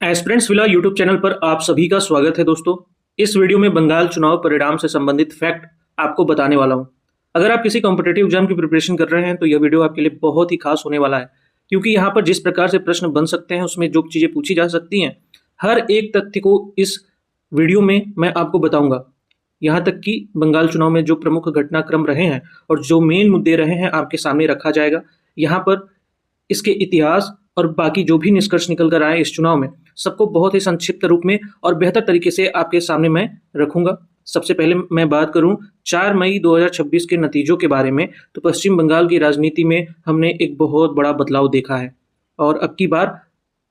Aspirants villa YouTube channel पर आप सभी का स्वागत है दोस्तों। इस वीडियो में बंगाल चुनाव परिणाम से संबंधित फैक्ट आपको बताने वाला हूं। अगर आप किसी कॉम्पिटिटिव एग्जाम की प्रिपरेशन कर रहे हैं तो यह वीडियो आपके लिए बहुत ही खास होने वाला है, क्योंकि यहाँ पर जिस प्रकार से प्रश्न बन सकते हैं, उसमें जो चीज़ें पूछी जा सकती हैं, हर एक तथ्य को इस वीडियो में मैं आपको बताऊंगा। यहाँ तक कि बंगाल चुनाव में जो प्रमुख घटनाक्रम रहे हैं और जो मेन मुद्दे रहे हैं आपके सामने रखा जाएगा। यहाँ पर इसके इतिहास और बाकी जो भी निष्कर्ष निकल कर आए इस चुनाव में, सबको बहुत ही संक्षिप्त रूप में और बेहतर तरीके से आपके सामने मैं रखूंगा। सबसे पहले मैं बात करूं 4 मई 2026 के नतीजों के बारे में, तो पश्चिम बंगाल की राजनीति में हमने एक बहुत बड़ा बदलाव देखा है। और अब की बार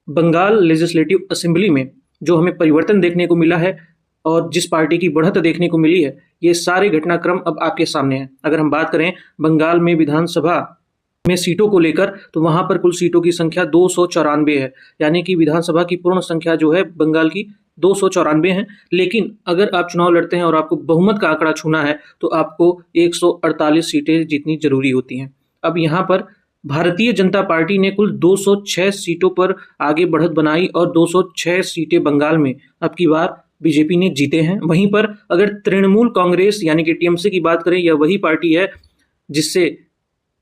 बंगाल लेजिस्लेटिव असेंबली में जो हमें परिवर्तन देखने को मिला है और जिस पार्टी की बढ़त देखने को मिली है, ये सारे घटनाक्रम अब आपके सामने हैं। अगर हम बात करें बंगाल में विधानसभा में सीटों को लेकर, तो वहां पर कुल सीटों की संख्या 294 है, यानी कि विधानसभा की पूर्ण संख्या जो है बंगाल की 294 है। लेकिन अगर आप चुनाव लड़ते हैं और आपको बहुमत का आंकड़ा छूना है तो आपको 148 सीटें जीतनी जरूरी होती हैं। अब यहाँ पर भारतीय जनता पार्टी ने कुल 206 सीटों पर आगे बढ़त बनाई और 206 सीटें बंगाल में अब की बार बीजेपी ने जीते हैं। वहीं पर अगर तृणमूल कांग्रेस यानी कि टीएमसी की बात करें, यह वही पार्टी है जिससे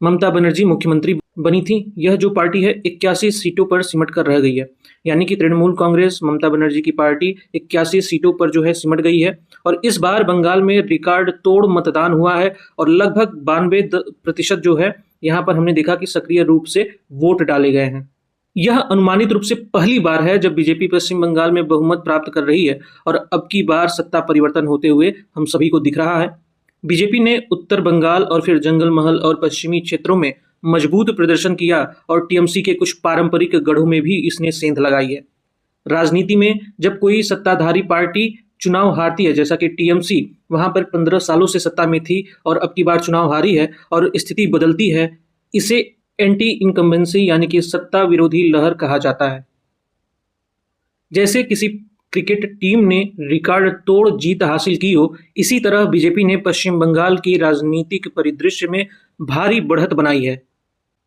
ममता बनर्जी मुख्यमंत्री बनी थी। यह जो पार्टी है 81 सीटों पर सिमट कर रह गई है, यानी कि तृणमूल कांग्रेस ममता बनर्जी की पार्टी 81 सीटों पर जो है सिमट गई है। और इस बार बंगाल में रिकॉर्ड तोड़ मतदान हुआ है और लगभग 92% जो है यहाँ पर हमने देखा कि सक्रिय रूप से वोट डाले गए हैं। यह अनुमानित रूप से पहली बार है जब बीजेपी पश्चिम बंगाल में बहुमत प्राप्त कर रही है और अब की बार सत्ता परिवर्तन होते हुए हम सभी को दिख रहा है। बीजेपी ने उत्तर बंगाल और फिर जंगल महल और पश्चिमी क्षेत्रों में मजबूत प्रदर्शन किया और टीएमसी के कुछ पारंपरिक गढ़ों में भी इसने सेंध लगाई है। राजनीति में जब कोई सत्ताधारी पार्टी चुनाव हारती है, जैसा कि टीएमसी वहां पर 15 सालों से सत्ता में थी और अब की बार चुनाव हारी है और स्थिति बदलती है, इसे एंटी इनकम्बेंसी यानी कि सत्ता विरोधी लहर कहा जाता है। जैसे किसी क्रिकेट टीम ने रिकॉर्ड तोड़ जीत हासिल की हो, इसी तरह बीजेपी ने पश्चिम बंगाल की राजनीतिक परिदृश्य में भारी बढ़त बनाई है।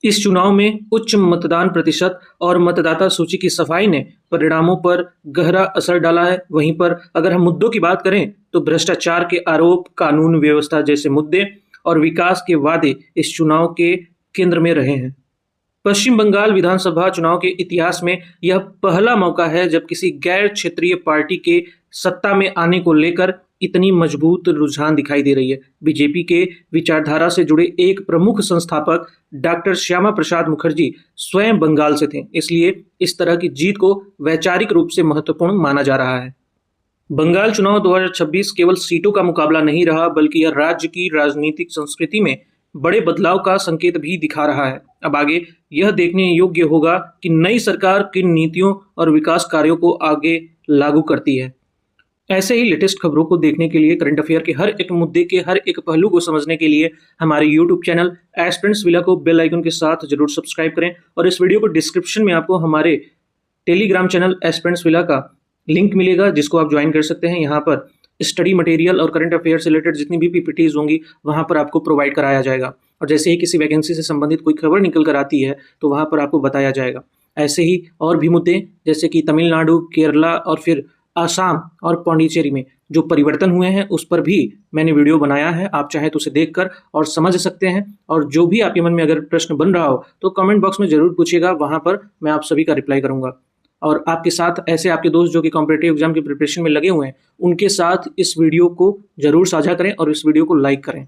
इस चुनाव में उच्च मतदान प्रतिशत और मतदाता सूची की सफाई ने परिणामों पर गहरा असर डाला है। वहीं पर अगर हम मुद्दों की बात करें तो भ्रष्टाचार के आरोप, कानून व्यवस्था जैसे मुद्दे और विकास के वादे इस चुनाव के केंद्र में रहे हैं। पश्चिम बंगाल विधानसभा चुनाव के इतिहास में यह पहला मौका है जब किसी गैर क्षेत्रीय पार्टी के सत्ता में आने को लेकर इतनी मजबूत रुझान दिखाई दे रही है। बीजेपी के विचारधारा से जुड़े एक प्रमुख संस्थापक डॉक्टर श्यामा प्रसाद मुखर्जी स्वयं बंगाल से थे, इसलिए इस तरह की जीत को वैचारिक रूप से महत्वपूर्ण माना जा रहा है। बंगाल चुनाव 2026 केवल सीटों का मुकाबला नहीं रहा, बल्कि यह राज्य की राजनीतिक संस्कृति में बड़े बदलाव का संकेत भी दिखा रहा है। अब आगे यह देखने योग्य होगा कि नई सरकार किन नीतियों और विकास कार्यों को आगे लागू करती है। ऐसे ही लेटेस्ट खबरों को देखने के लिए, करंट अफेयर के हर एक मुद्दे के हर एक पहलू को समझने के लिए हमारे यूट्यूब चैनल एस्पिरेंट्स विला को बेल आइकन के साथ जरूर सब्सक्राइब करें। और इस वीडियो को डिस्क्रिप्शन में आपको हमारे टेलीग्राम चैनल एस्पिरेंट्स विला का लिंक मिलेगा, जिसको आप ज्वाइन कर सकते हैं। यहाँ पर स्टडी मटेरियल और करंट अफेयर से रिलेटेड जितनी भी पीपीटीज होंगी वहां पर आपको प्रोवाइड कराया जाएगा। और जैसे ही किसी वैकेंसी से संबंधित कोई खबर निकल कर आती है तो वहां पर आपको बताया जाएगा। ऐसे ही और भी मुद्दे जैसे कि तमिलनाडु, केरला और फिर आसाम और पौंडीचेरी में जो परिवर्तन हुए हैं उस पर भी मैंने वीडियो बनाया है। आप चाहें तो उसे देखकर और समझ सकते हैं। और जो भी आपके मन में अगर प्रश्न बन रहा हो तो कमेंट बॉक्स में जरूर पूछिएगा, वहां पर मैं आप सभी का रिप्लाई करूंगा। और आपके साथ ऐसे आपके दोस्त जो कि कॉम्पिटिटिव एग्जाम की प्रिपरेशन में लगे हुए हैं, उनके साथ इस वीडियो को जरूर साझा करें और इस वीडियो को लाइक करें।